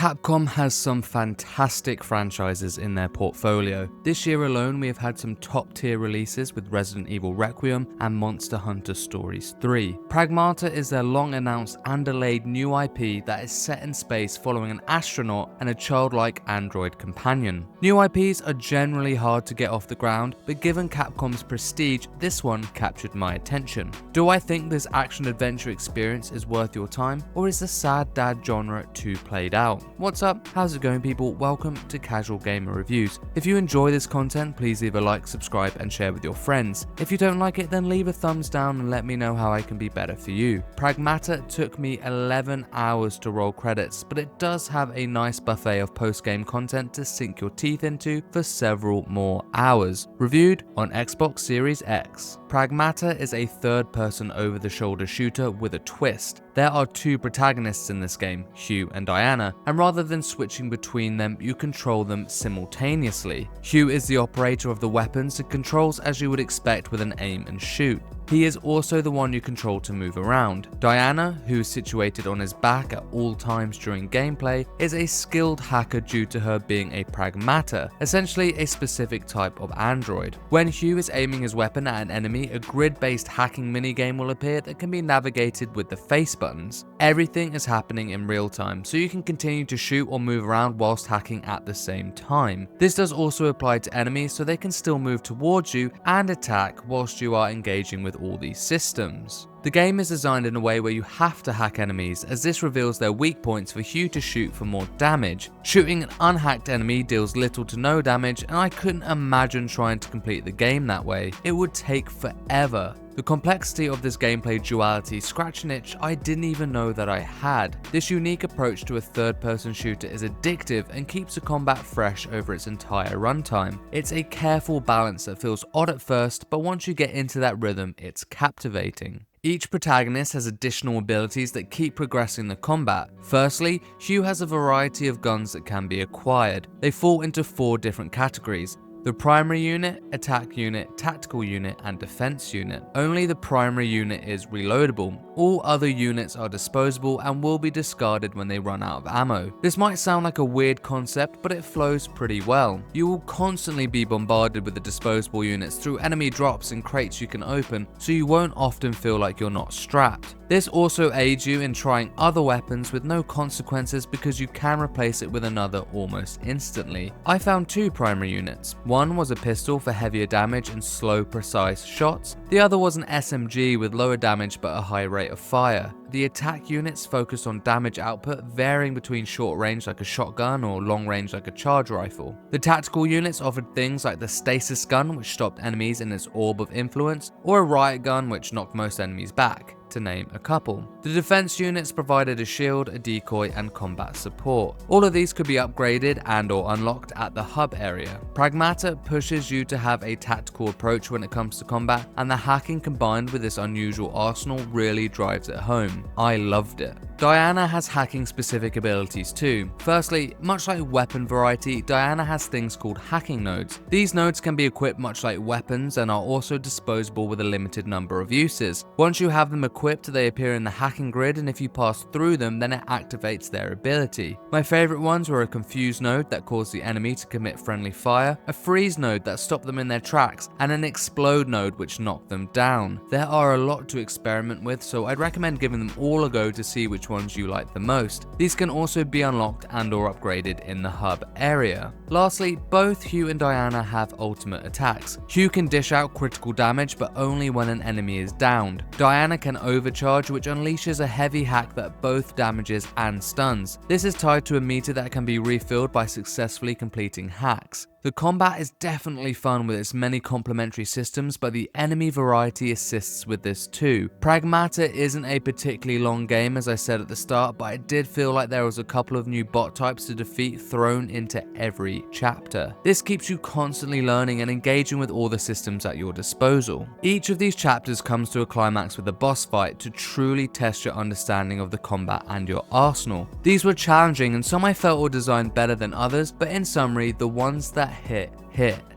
Capcom has some fantastic franchises in their portfolio. This year alone we have had some top tier releases with Resident Evil Requiem and Monster Hunter Stories 3. Pragmata is their long announced and delayed new IP that is set in space following an astronaut and a childlike android companion. New IPs are generally hard to get off the ground, but given Capcom's prestige, this one captured my attention. Do I think this action adventure experience is worth your time, or is the sad dad genre too played out? What's up? How's it going, people? Welcome to Casual Gamer Reviews. If you enjoy this content, please leave a like, subscribe and share with your friends. If you don't like it, then leave a thumbs down and let me know how I can be better for you. Pragmata took me 11 hours to roll credits, but it does have a nice buffet of post-game content to sink your teeth into for several more hours. Reviewed on Xbox Series X. Pragmata is a third-person over-the-shoulder shooter with a twist. There are two protagonists in this game, Hugh and Diana, and rather than switching between them, you control them simultaneously. Hugh is the operator of the weapons and controls as you would expect with an aim and shoot. He is also the one you control to move around. Diana, who is situated on his back at all times during gameplay, is a skilled hacker due to her being a pragmata, essentially a specific type of android. When Hugh is aiming his weapon at an enemy, a grid-based hacking minigame will appear that can be navigated with the face buttons. Everything is happening in real time, so you can continue to shoot or move around whilst hacking at the same time. This does also apply to enemies, so they can still move towards you and attack whilst you are engaging with all these systems. The game is designed in a way where you have to hack enemies, as this reveals their weak points for Hugh to shoot for more damage. Shooting an unhacked enemy deals little to no damage, and I couldn't imagine trying to complete the game that way. It would take forever. The complexity of this gameplay duality scratched an itch I didn't even know that I had. This unique approach to a third-person shooter is addictive and keeps the combat fresh over its entire runtime. It's a careful balance that feels odd at first, but once you get into that rhythm, it's captivating. Each protagonist has additional abilities that keep progressing the combat. Firstly, Hugh has a variety of guns that can be acquired. They fall into 4 different categories: the primary unit, attack unit, tactical unit, and defense unit. Only the primary unit is reloadable. All other units are disposable and will be discarded when they run out of ammo. This might sound like a weird concept, but it flows pretty well. You will constantly be bombarded with the disposable units through enemy drops and crates you can open, so you won't often feel like you're not strapped. This also aids you in trying other weapons with no consequences because you can replace it with another almost instantly. I found 2 primary units. One was a pistol for heavier damage and slow, precise shots. The other was an SMG with lower damage but a high rate of fire. The attack units focused on damage output, varying between short range like a shotgun or long range like a charge rifle. The tactical units offered things like the stasis gun, which stopped enemies in its orb of influence, or a riot gun, which knocked most enemies back, to name a couple. The defense units provided a shield, a decoy, and combat support. All of these could be upgraded and or unlocked at the hub area. Pragmata pushes you to have a tactical approach when it comes to combat, and the hacking combined with this unusual arsenal really drives it home. I loved it. Diana has hacking specific abilities too. Firstly, much like weapon variety, Diana has things called hacking nodes. These nodes can be equipped much like weapons and are also disposable with a limited number of uses. Once you have them equipped, they appear in the hacking grid, and if you pass through them, then it activates their ability. My favorite ones were a confuse node that caused the enemy to commit friendly fire, a freeze node that stopped them in their tracks, and an explode node which knocked them down. There are a lot to experiment with, so I'd recommend giving them all a go to see which ones you like the most. These can also be unlocked and or upgraded in the hub area. Lastly, both Hugh and Diana have ultimate attacks. Hugh can dish out critical damage, but only when an enemy is downed. Diana can overcharge, which unleashes a heavy hack that both damages and stuns. This is tied to a meter that can be refilled by successfully completing hacks. The combat is definitely fun with its many complementary systems, but the enemy variety assists with this too. Pragmata isn't a particularly long game, as I said at the start, but it did feel like there was a couple of new bot types to defeat thrown into every chapter. This keeps you constantly learning and engaging with all the systems at your disposal. Each of these chapters comes to a climax with a boss fight to truly test your understanding of the combat and your arsenal. These were challenging, and some I felt were designed better than others, but in summary, the ones that hit.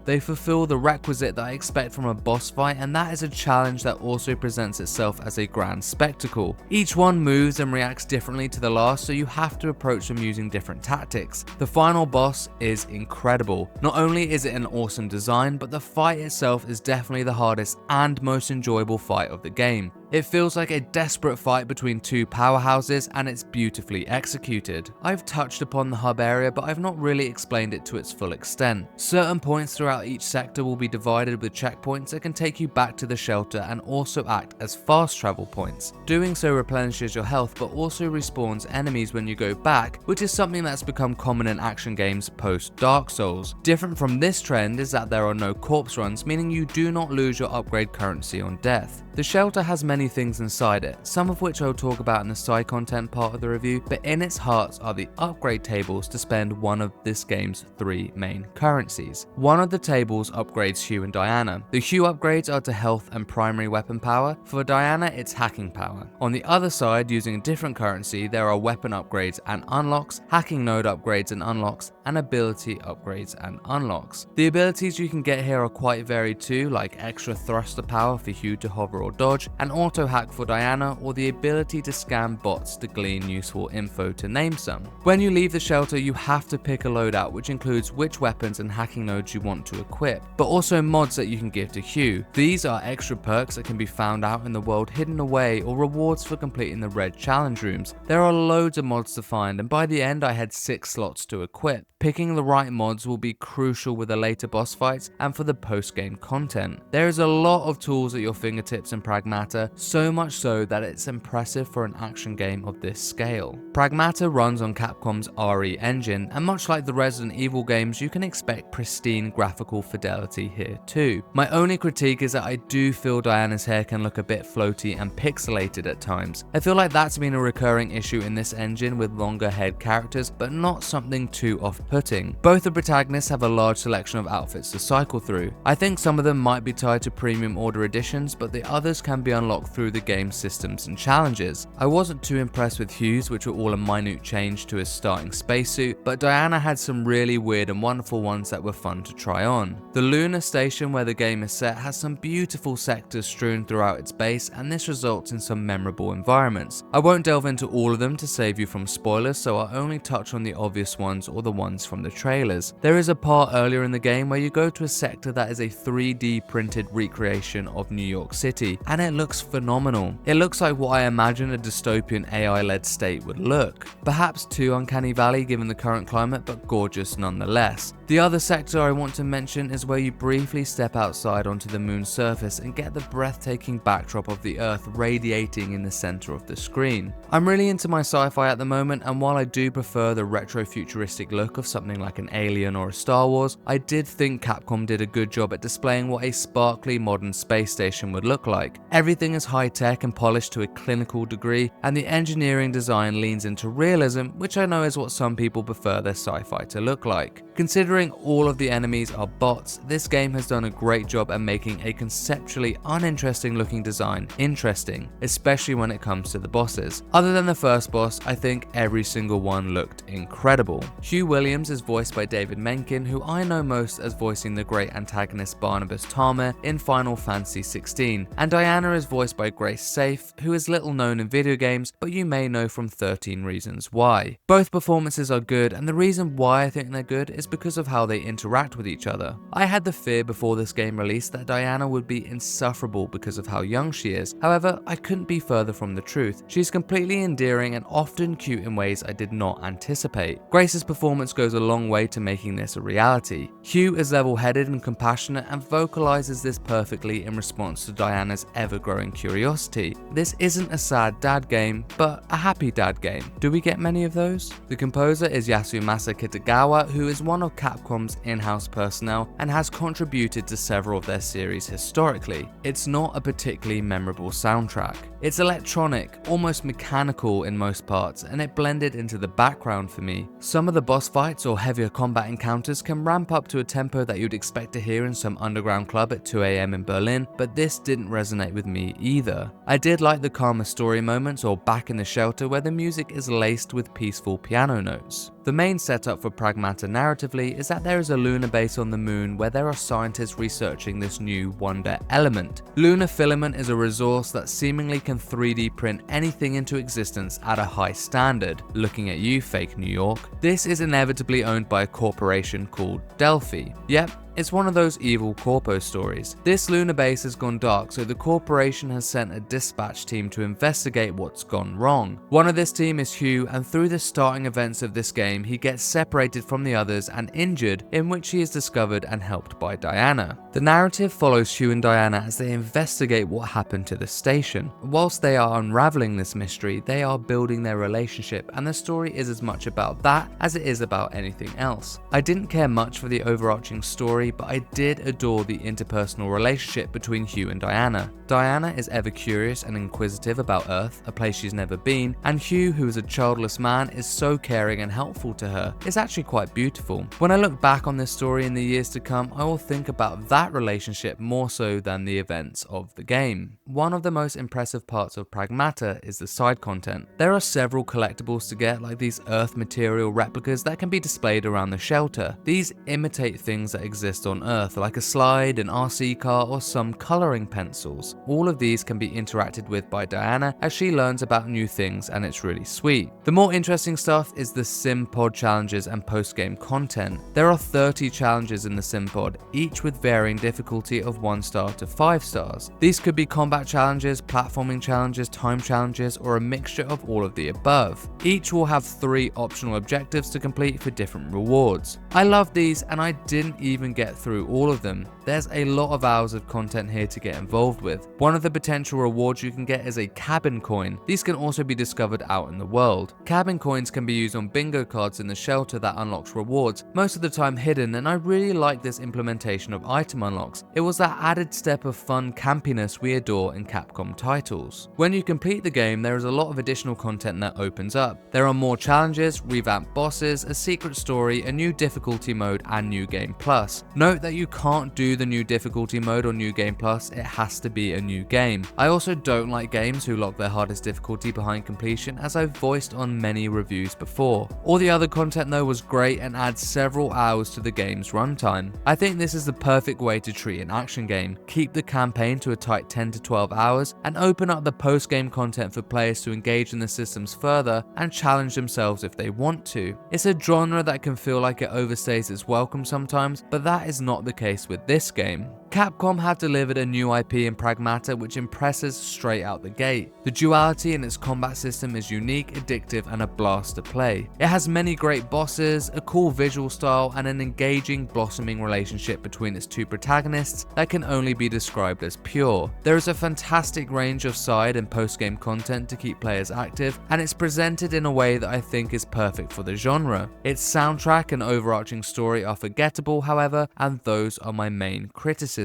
They fulfill the requisite that I expect from a boss fight, and that is a challenge that also presents itself as a grand spectacle. Each one moves and reacts differently to the last, so you have to approach them using different tactics. The final boss is incredible. Not only is it an awesome design, but the fight itself is definitely the hardest and most enjoyable fight of the game. It feels like a desperate fight between two powerhouses, and it's beautifully executed. I've touched upon the hub area, but I've not really explained it to its full extent. Certain points throughout each sector will be divided with checkpoints that can take you back to the shelter and also act as fast travel points. Doing so replenishes your health, but also respawns enemies when you go back, which is something that's become common in action games post Dark Souls. Different from this trend is that there are no corpse runs, meaning you do not lose your upgrade currency on death. The shelter has many things inside it, some of which I'll talk about in the side content part of the review, but in its heart are the upgrade tables to spend one of this game's 3 main currencies. One of the tables upgrades Hugh and Diana. The Hugh upgrades are to health and primary weapon power. For Diana, it's hacking power. On the other side, using a different currency, there are weapon upgrades and unlocks, hacking node upgrades and unlocks, and ability upgrades and unlocks. The abilities you can get here are quite varied too, like extra thruster power for Hugh to hover or dodge, an auto hack for Diana, or the ability to scan bots to glean useful info, to name some. When you leave the shelter, you have to pick a loadout, which includes which weapons and hacking nodes you want to equip, but also mods that you can give to Hugh. These are extra perks that can be found out in the world hidden away, or rewards for completing the red challenge rooms. There are loads of mods to find, and by the end I had 6 slots to equip. Picking the right mods will be crucial with the later boss fights and for the post-game content. There is a lot of tools at your fingertips in Pragmata, so much so that it's impressive for an action game of this scale. Pragmata runs on Capcom's RE engine, and much like the Resident Evil games, you can expect pristine graphical fidelity here too. My only critique is that I do feel Diana's hair can look a bit floaty and pixelated at times. I feel like that's been a recurring issue in this engine with longer haired characters, but not something too off-putting. Both the protagonists have a large selection of outfits to cycle through. I think some of them might be tied to premium order editions, but the others can be unlocked through the game's systems and challenges. I wasn't too impressed with Hugh's, which were all a minute change to his starting spacesuit, but Diana had some really weird and wonderful ones that were fun to try on. The Lunar station where the game is set has some beautiful sectors strewn throughout its base, and this results in some memorable environments. I won't delve into all of them to save you from spoilers, so I'll only touch on the obvious ones or the ones from the trailers. There is a part earlier in the game where you go to a sector that is a 3D printed recreation of New York City, and it looks phenomenal. It looks like what I imagine a dystopian AI-led state would look. Perhaps too uncanny valley given the current climate, but gorgeous nonetheless. The other sector I want to mention is where you briefly step outside onto the moon's surface and get the breathtaking backdrop of the Earth radiating in the center of the screen. I'm really into my sci-fi at the moment, and while I do prefer the retro-futuristic look of something like an Alien or a Star Wars, I did think Capcom did a good job at displaying what a sparkly modern space station would look like. Everything is high-tech and polished to a clinical degree, and the engineering design leans into realism, which I know is what some people prefer their sci-fi to look like. Considering all of the enemies are bots, this game has done a great job at making a conceptually uninteresting looking design interesting, especially when it comes to the bosses. Other than the first boss, I think every single one looked incredible. Hugh Williams is voiced by David Menken, who I know most as voicing the great antagonist Barnabas Tarmer in Final Fantasy XVI, and Diana is voiced by Grace Safe, who is little known in video games, but you may know from 13 Reasons Why. Both performances are good, and the reason why I think they're good is because of how they interact with each other. I had the fear before this game released that Diana would be insufferable because of how young she is. However, I couldn't be further from the truth. She's completely endearing and often cute in ways I did not anticipate. Grace's performance goes a long way to making this a reality. Hugh is level-headed and compassionate and vocalizes this perfectly in response to Diana's ever-growing curiosity. This isn't a sad dad game, but a happy dad game. Do we get many of those? The composer is Yasumasa Kitagawa, who is one of Capcom's in-house personnel and has contributed to several of their series historically. It's not a particularly memorable soundtrack. It's electronic, almost mechanical in most parts, and it blended into the background for me. Some of the boss fights or heavier combat encounters can ramp up to a tempo that you'd expect to hear in some underground club at 2 AM in Berlin, but this didn't resonate with me either. I did like the calmer story moments or back in the shelter where the music is laced with peaceful piano notes. The main setup for Pragmata narratively is that there is a lunar base on the moon where there are scientists researching this new wonder element. Lunar filament is a resource that seemingly can 3D print anything into existence at a high standard. Looking at you, fake New York. This is inevitably owned by a corporation called Delphi. Yep, it's one of those evil corpo stories. This lunar base has gone dark, so the corporation has sent a dispatch team to investigate what's gone wrong. One of this team is Hugh, and through the starting events of this game, he gets separated from the others and injured, in which he is discovered and helped by Diana. The narrative follows Hugh and Diana as they investigate what happened to the station. Whilst they are unraveling this mystery, they are building their relationship, and the story is as much about that as it is about anything else. I didn't care much for the overarching story, but I did adore the interpersonal relationship between Hugh and Diana. Diana is ever curious and inquisitive about Earth, a place she's never been, and Hugh, who is a childless man, is so caring and helpful to her. It's actually quite beautiful. When I look back on this story in the years to come, I will think about that relationship more so than the events of the game. One of the most impressive parts of Pragmata is the side content. There are several collectibles to get, like these Earth material replicas that can be displayed around the shelter. These imitate things that exist on Earth, like a slide, an RC car, or some colouring pencils. All of these can be interacted with by Diana as she learns about new things, and it's really sweet. The more interesting stuff is the sim pod challenges and post-game content. There are 30 challenges in the sim pod, each with varying difficulty of 1 star to 5 stars. These could be combat challenges, platforming challenges, time challenges, or a mixture of all of the above. Each will have 3 optional objectives to complete for different rewards. I love these, and I didn't even get through all of them. There's a lot of hours of content here to get involved with. One of the potential rewards you can get is a cabin coin. These can also be discovered out in the world. Cabin coins can be used on bingo cards in the shelter that unlocks rewards, most of the time hidden, and I really like this implementation of item unlocks. It was that added step of fun campiness we adore in Capcom titles. When you complete the game, there is a lot of additional content that opens up. There are more challenges, revamped bosses, a secret story, a new difficulty mode, and New Game Plus. Note that you can't do the new difficulty mode or New Game Plus, it has to be a new game. I also don't like games who lock their hardest difficulty behind completion, as I've voiced on many reviews before. All the other content though was great and adds several hours to the game's runtime. I think this is the perfect way to treat an action game. Keep the campaign to a tight 10 to 12 hours and open up the post-game content for players to engage in the systems further and challenge themselves if they want to. It's a genre that can feel like it overstays its welcome sometimes, but that is not the case with this game. Capcom have delivered a new IP in Pragmata which impresses straight out the gate. The duality in its combat system is unique, addictive, and a blast to play. It has many great bosses, a cool visual style, and an engaging, blossoming relationship between its 2 protagonists that can only be described as pure. There is a fantastic range of side and post-game content to keep players active, and it's presented in a way that I think is perfect for the genre. Its soundtrack and overarching story are forgettable, however, and those are my main criticisms.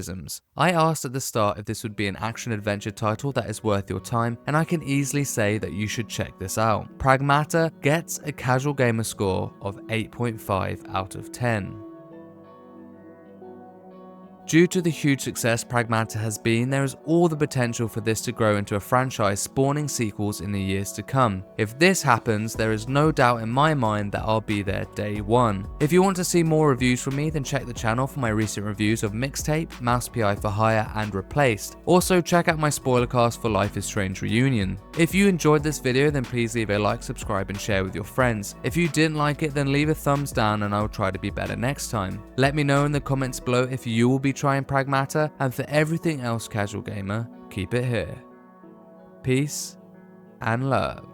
I asked at the start if this would be an action-adventure title that is worth your time, and I can easily say that you should check this out. Pragmata gets a casual gamer score of 8.5 out of 10. Due to the huge success Pragmata has been, there is all the potential for this to grow into a franchise spawning sequels in the years to come. If this happens, there is no doubt in my mind that I'll be there day one. If you want to see more reviews from me, then check the channel for my recent reviews of Mixtape, Mouse PI for Hire, and Replaced. Also check out my spoiler cast for Life is Strange Reunion. If you enjoyed this video, then please leave a like, subscribe, and share with your friends. If you didn't like it, then leave a thumbs down and I will try to be better next time. Let me know in the comments below if you will be trying Pragmata, and for everything else, casual gamer, keep it here. Peace and love.